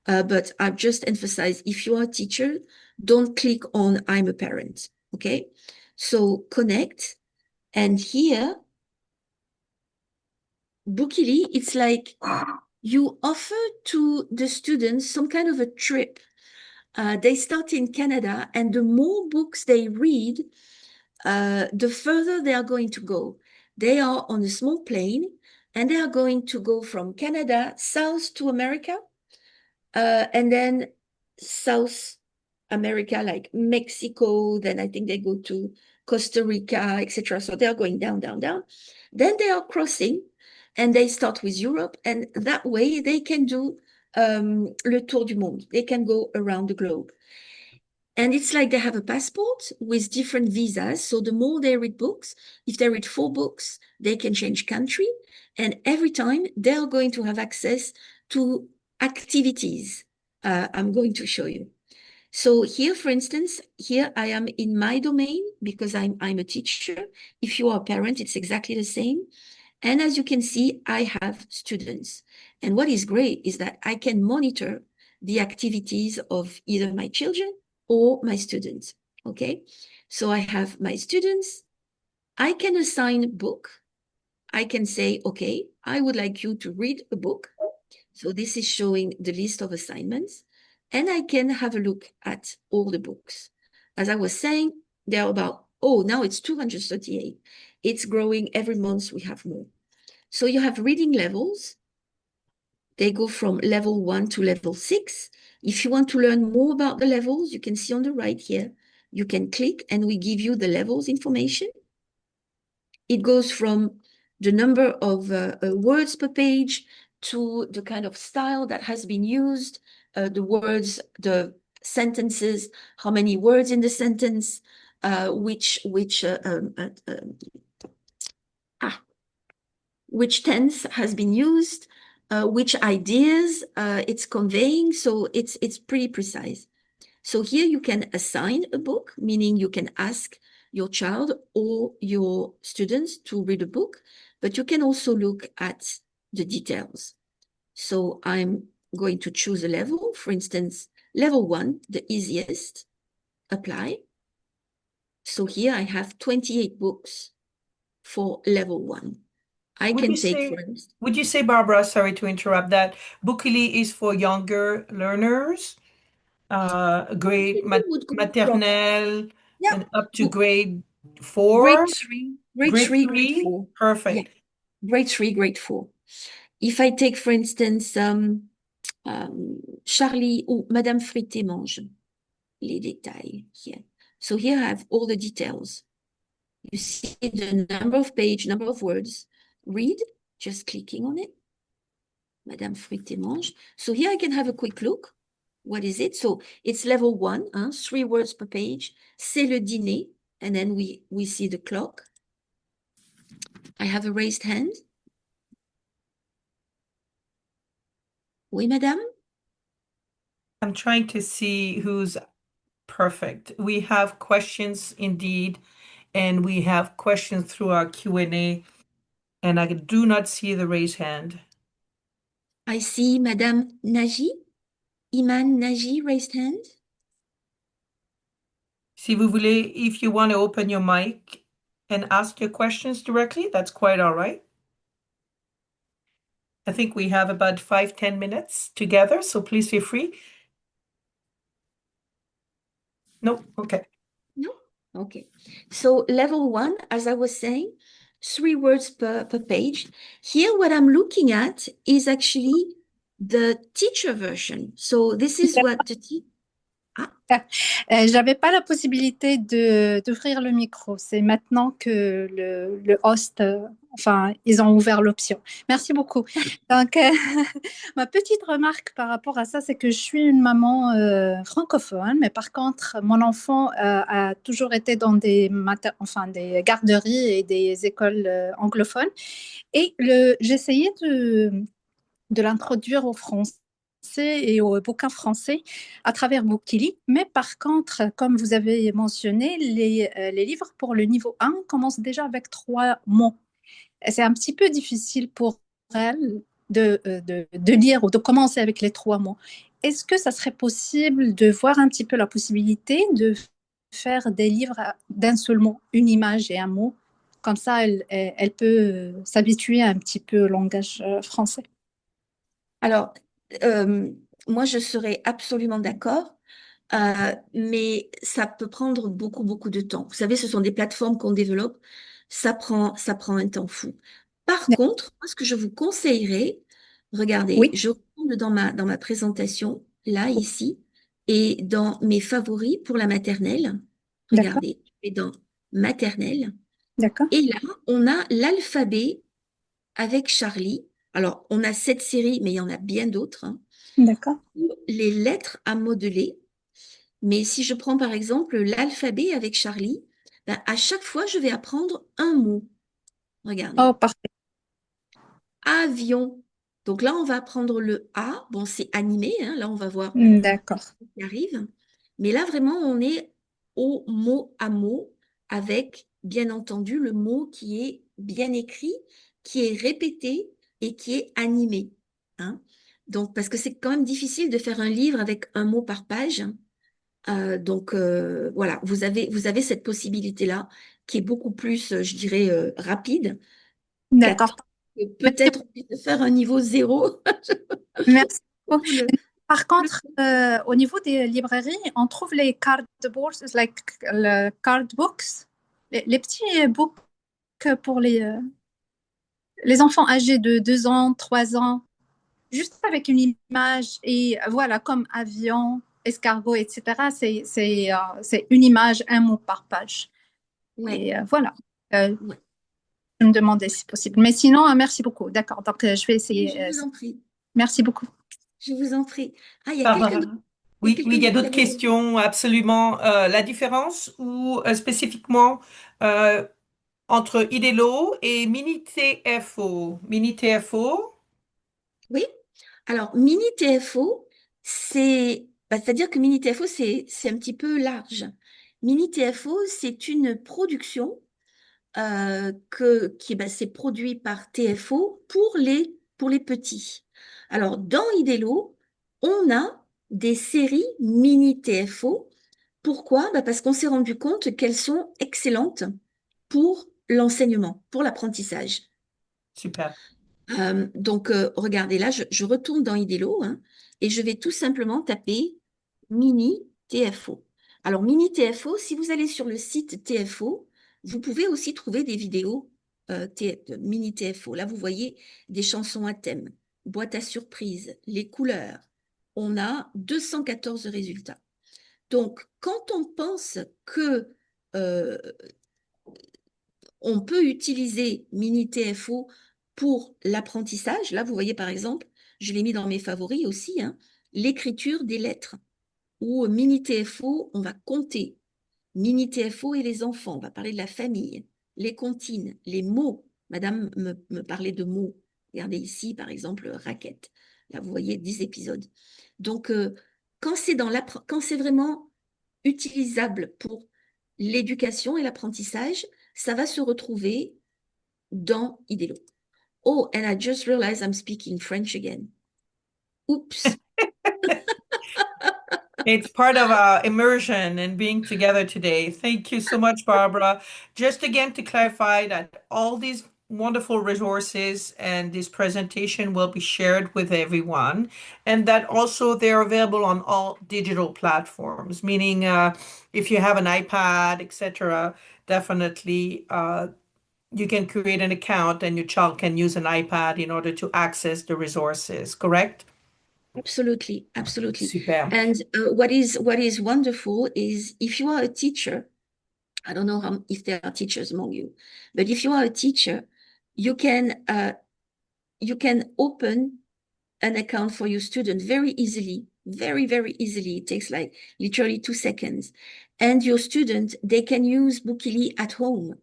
but I've just emphasized if you are a teacher, don't click on I'm a parent, okay? So connect, and here, Bookily, it's like you offer to the students some kind of a trip. They start in Canada, and the more books they read, the further they are going to go. They are on a small plane, and they are going to go from Canada south to America, and then South America, like Mexico. Then I think they go to Costa Rica, etc. So they are going down, down, down. Then they are crossing, and they start with Europe, and that way they can do le tour du monde. They can go around the globe. And it's like they have a passport with different visas. So the more they read books, if they read 4 books, they can change country. And every time they're going to have access to activities. I'm going to show you. So here, for instance, here I am in my domain because I'm a teacher. If you are a parent, it's exactly the same. And as you can see, I have students. And what is great is that I can monitor the activities of either my children or my students. Okay, so I have my students. I can assign a book. I can say, okay, I would like you to read a book. So this is showing the list of assignments. And I can have a look at all the books. As I was saying, there are about, now it's 238. It's growing every month, we have more. So you have reading levels. They go from level 1 to level 6. If you want to learn more about the levels, you can see on the right here. You can click and we give you the levels information. It goes from the number of words per page to the kind of style that has been used, the words, the sentences, how many words in the sentence, which tense has been used, which ideas it's conveying. So it's pretty precise. So here you can assign a book, meaning you can ask your child or your students to read a book, but you can also look at the details. So I'm going to choose a level, for instance, level 1, the easiest, apply. So here I have 28 books for level 1. I Would can you take, say, for instance, would you say, Barbara, sorry to interrupt, that Bookily is for younger learners, grade people would go from, maternelle yeah, and up to book, grade grade 4, 3, grade grade 3, grade 3? 4. Yeah, Perfect. grade 3, grade 4. If I take, for instance, Charlie ou Madame Fritée mange, les détails here. So here I have all the details. You see the number of page, number of words. Read, just clicking on it. Madame Fritée mange. So here I can have a quick look. What is it? So it's level 1, 3 words per page. C'est le dîner. And then we see the clock. I have a raised hand. Oui, madame? I'm trying to see who's perfect. We have questions indeed, and we have questions through our Q&A, and I do not see the raised hand. I see Madame Naji. Iman Naji, raised hand. Si vous voulez, if you want to open your mic and ask your questions directly, that's quite all right. I think we have about 5-10 minutes together, so please feel free. No, okay. No? Okay. So level 1, as I was saying, 3 words per page. Here, what I'm looking at is actually the teacher version. So this is what the teacher... J'avais pas la possibilité d'ouvrir le micro. C'est maintenant que le host, enfin, ils ont ouvert l'option. Merci beaucoup. Donc, ma petite remarque par rapport à ça, c'est que je suis une maman francophone, mais par contre, mon enfant a toujours été dans des garderies et des écoles anglophones. Et j'essayais de l'introduire au français et aux bouquins français à travers Bookily. Mais par contre, comme vous avez mentionné, les livres pour le niveau 1 commencent déjà avec 3 mots. Et c'est un petit peu difficile pour elle de lire ou de commencer avec les 3 mots. Est-ce que ça serait possible de voir un petit peu la possibilité de faire des livres d'un seul mot, une image et un mot? Comme ça, elle peut s'habituer un petit peu au langage français. Alors, moi, je serais absolument d'accord, mais ça peut prendre beaucoup, beaucoup de temps. Vous savez, ce sont des plateformes qu'on développe, ça prend un temps fou. Par contre, moi, ce que je vous conseillerais, regardez, Oui. je retourne dans ma présentation, là, ici, et dans mes favoris pour la maternelle, regardez, et dans maternelle, et là, on a l'alphabet avec Charlie. Alors, on a cette série, mais il y en a bien d'autres. D'accord. Les lettres à modeler. Mais si je prends par exemple l'alphabet avec Charlie, ben, à chaque fois, je vais apprendre un mot. Regardez. Oh, parfait. Avion. Donc là, on va apprendre le A. Bon, c'est animé, hein. Là, on va voir D'accord. ce qui arrive. Mais là, vraiment, on est au mot à mot avec, bien entendu, le mot qui est bien écrit, qui est répété et qui est animé, hein. Donc, parce que c'est quand même difficile de faire un livre avec un mot par page. Donc, voilà, vous avez cette possibilité-là qui est beaucoup plus, je dirais, rapide D'accord. qu'attendre que Merci, peut-être on puisse faire un niveau zéro. merci beaucoup. Pour le- Par contre, au niveau des librairies, on trouve les cardboards, like le card books, les petits books pour les enfants âgés de 2 ans, 3 ans, juste avec une image et voilà, comme avion, escargot, etc. C'est une image, un mot par page. Ouais, Et voilà. Euh, ouais. je me demandais si possible. Mais sinon, merci beaucoup. D'accord. Donc, je vais Oui, essayer. je vous en prie. Merci beaucoup. Je vous en prie. Ah, il y a quelqu'un Barbara. d'autre. Il y a Oui, oui, quelqu'un il y a d'autre qui d'autres avait levé. questions, absolument. La différence ou spécifiquement euh, entre IDÉLLO et Mini TFO. Mini TFO, Oui. Alors, mini TFO, c'est-à-dire que mini TFO, c'est un petit peu large. Mini TFO, c'est une production c'est produit par TFO pour les petits. Alors, dans IDÉLLO, on a des séries mini TFO. Pourquoi? Bah, parce qu'on s'est rendu compte qu'elles sont excellentes pour l'enseignement, pour l'apprentissage. super. Regardez, là, je retourne dans IDÉLLO, hein, et je vais tout simplement taper mini TFO. Alors, mini TFO, si vous allez sur le site TFO, vous pouvez aussi trouver des vidéos mini TFO. Là, vous voyez des chansons à thème, boîte à surprise, les couleurs. On a 214 résultats. Donc, quand on pense que euh, on peut utiliser Mini TFO pour l'apprentissage. Là, vous voyez par exemple, je l'ai mis dans mes favoris aussi, hein, l'écriture des lettres. Ou Mini TFO, on va compter. Mini TFO et les enfants, on va parler de la famille, les comptines, les mots. Madame me parlait de mots. Regardez ici, par exemple, raquette. Là, vous voyez 10 épisodes. Donc, quand c'est vraiment utilisable pour l'éducation et l'apprentissage, ça va se retrouver dans IDÉLLO. Oh, and I just realized I'm speaking French again. Oops. It's part of our immersion and being together today. Thank you so much, Barbara. Just again to clarify that all these wonderful resources and this presentation will be shared with everyone, and that also they're available on all digital platforms, meaning if you have an iPad, etc., definitely you can create an account and your child can use an iPad in order to access the resources, correct? Absolutely, absolutely. Super. And what is wonderful is if you are a teacher, I don't know if there are teachers among you, but if you are a teacher, you can uh, you can open an account for your student very easily, very, very easily. It takes like literally 2 seconds. And your student, they can use Bookily at home.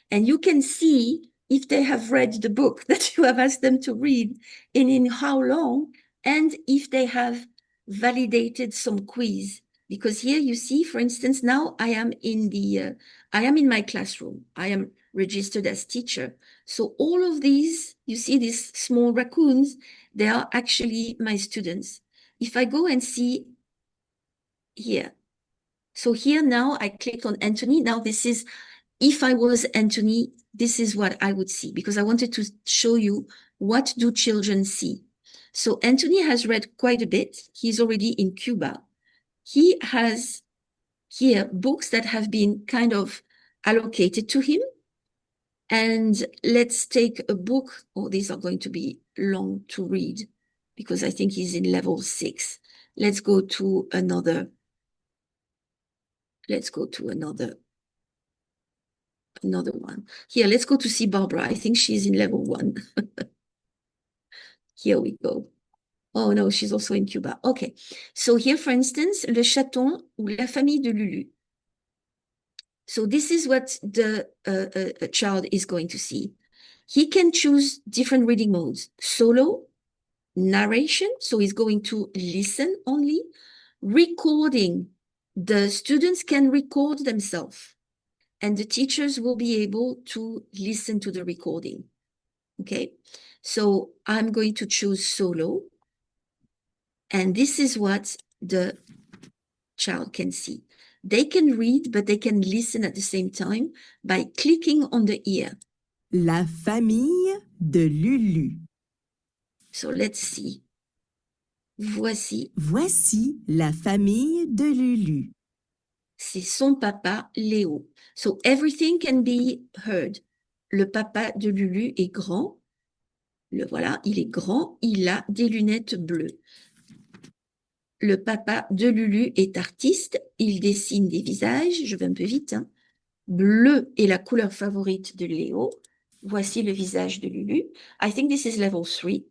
And you can see if they have read the book that you have asked them to read and in how long, and if they have validated some quiz. Because here you see, for instance, now I am in my classroom. I am registered as teacher. So all of these, you see these small raccoons, they are actually my students. If I go and see here, so here now I clicked on Anthony. Now this is, if I was Anthony, this is what I would see, because I wanted to show you what do children see. So Anthony has read quite a bit. He's already in Cuba. He has here books that have been kind of allocated to him. And let's take a book. Oh, these are going to be long to read because I think he's in level 6. Let's go to another. Let's go to another one. Here, let's go to see Barbara. I think she's in level 1. Here we go. Oh no, she's also in Cuba. Okay. So here, for instance, le chaton ou la famille de Lulu. So this is what the child is going to see. He can choose different reading modes. Solo, narration, so he's going to listen only. Recording, the students can record themselves and the teachers will be able to listen to the recording. Okay, so I'm going to choose solo. And this is what the child can see. They can read, but they can listen at the same time by clicking on the ear. La famille de Lulu. So let's see. Voici. Voici la famille de Lulu. C'est son papa, Léo. So everything can be heard. Le papa de Lulu est grand. Le voilà, il est grand. Il a des lunettes bleues. Le papa de Lulu est artiste. Il dessine des visages. Je vais un peu vite. Hein. Bleu est la couleur favorite de Léo. Voici le visage de Lulu. I think this is level 3.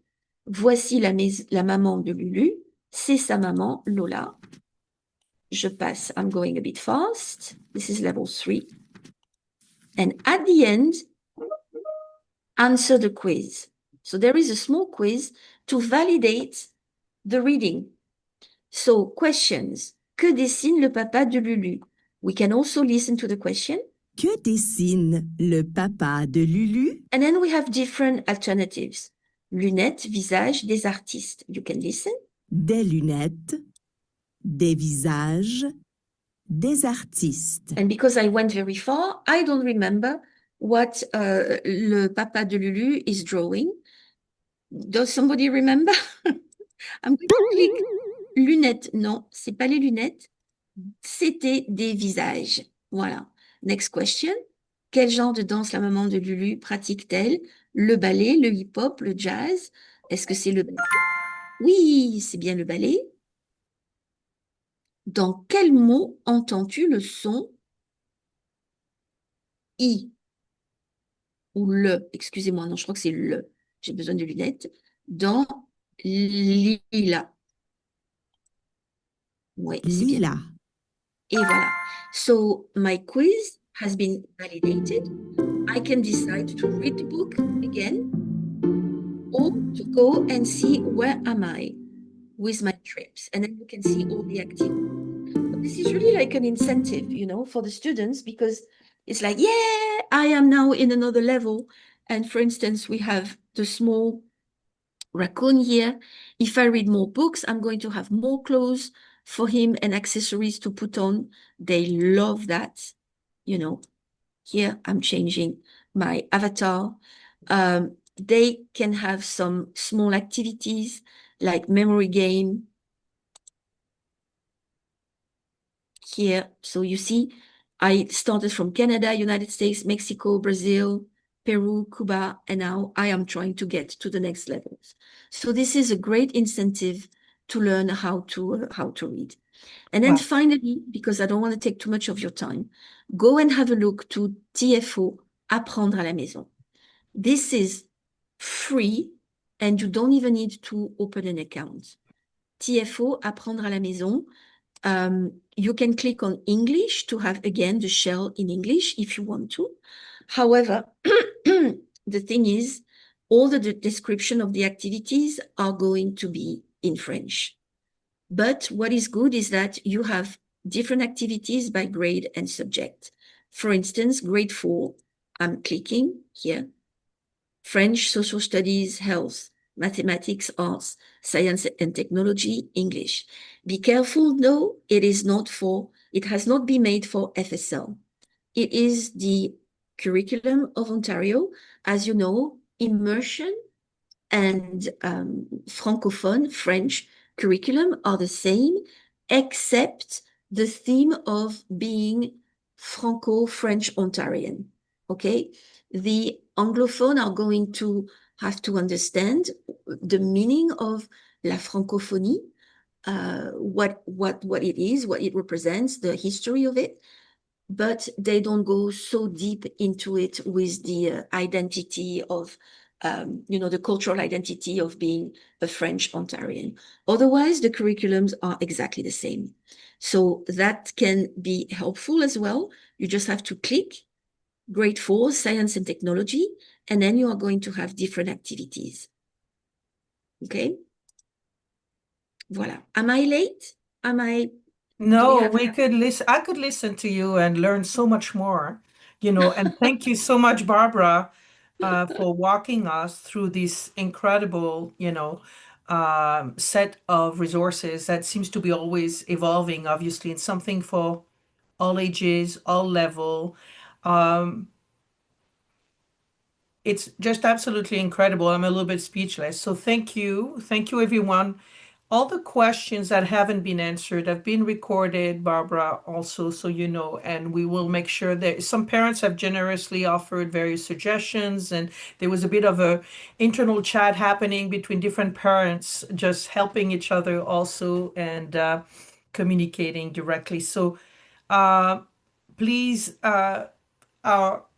Voici la maman de Lulu. C'est sa maman, Lola. Je passe. I'm going a bit fast. This is level 3. And at the end, answer the quiz. So there is a small quiz to validate the reading. So questions. Que dessine le papa de Lulu? We can also listen to the question. Que dessine le papa de Lulu? And then we have different alternatives. Lunettes, visage, des artistes. You can listen. Des lunettes, des visages, des artistes. And because I went very far, I don't remember what le papa de Lulu is drawing. Does somebody remember? I'm going to click lunettes. Non, c'est pas les lunettes. C'était des visages. Voilà. Next question. Quel genre de danse la maman de Lulu pratique-t-elle? Le ballet, le hip-hop, le jazz? Est-ce que c'est le ballet? Oui, c'est bien le ballet. Dans quel mot entends-tu le son I ou le? Excusez-moi, non, je crois que c'est le. J'ai besoin de lunettes. Dans lila. Oui, c'est bien. Lila. Et voilà. So my quiz has been validated. I can decide to read the book again or to go and see where am I with my trips. And then you can see all the activities. But this is really like an incentive, you know, for the students because it's like, yeah, I am now in another level. And for instance, we have the small raccoon here. If I read more books, I'm going to have more clothes for him and accessories to put on. They love that, you know. Here I'm changing my avatar. They can have some small activities like memory game. Here, so you see, I started from Canada, United States, Mexico, Brazil, Peru, Cuba, and now I am trying to get to the next levels. So this is a great incentive to learn how to read. And then finally, because I don't want to take too much of your time, go and have a look to TFO, Apprendre à la maison. This is free and you don't even need to open an account. TFO, Apprendre à la maison. You can click on English to have, again, the shell in English if you want to. However, the thing is, all the description of the activities are going to be in French. But what is good is that you have different activities by grade and subject. For instance, grade 4, I'm clicking here. French, social studies, health, mathematics, arts, science and technology, English. Be careful, though, it has not been made for FSL. It is the curriculum of Ontario. As you know, immersion and Francophone, French curriculum are the same, except the theme of being Franco-French Ontarian, okay? The Anglophone are going to have to understand the meaning of la francophonie, what it is, what it represents, the history of it, but they don't go so deep into it with the identity of the cultural identity of being a French Ontarian. Otherwise, the curriculums are exactly the same. So that can be helpful as well. You just have to click grade 4, science and technology, and then you are going to have different activities. Okay? Voilà. Am I late? No, we could listen. I could listen to you and learn so much more, and thank you so much, Barbara, for walking us through this incredible, set of resources that seems to be always evolving, obviously, and something for all ages, all level. Um, it's just absolutely incredible. I'm a little bit speechless. So thank you. Thank you, everyone. All the questions that haven't been answered have been recorded, Barbara, also, so you know, and we will make sure that some parents have generously offered various suggestions, and there was a bit of a internal chat happening between different parents, just helping each other also and communicating directly. So please,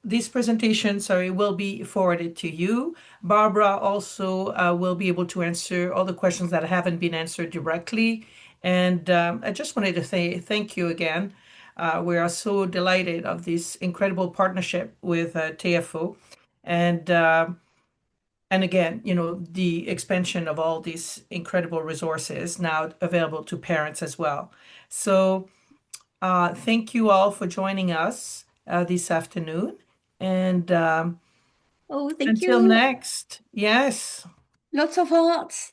this presentation, sorry, will be forwarded to you. Barbara also will be able to answer all the questions that haven't been answered directly. And I just wanted to say thank you again. We are so delighted of this incredible partnership with TFO. And again, the expansion of all these incredible resources now available to parents as well. So thank you all for joining us this afternoon. And thank until you. next, yes. Lots of hearts.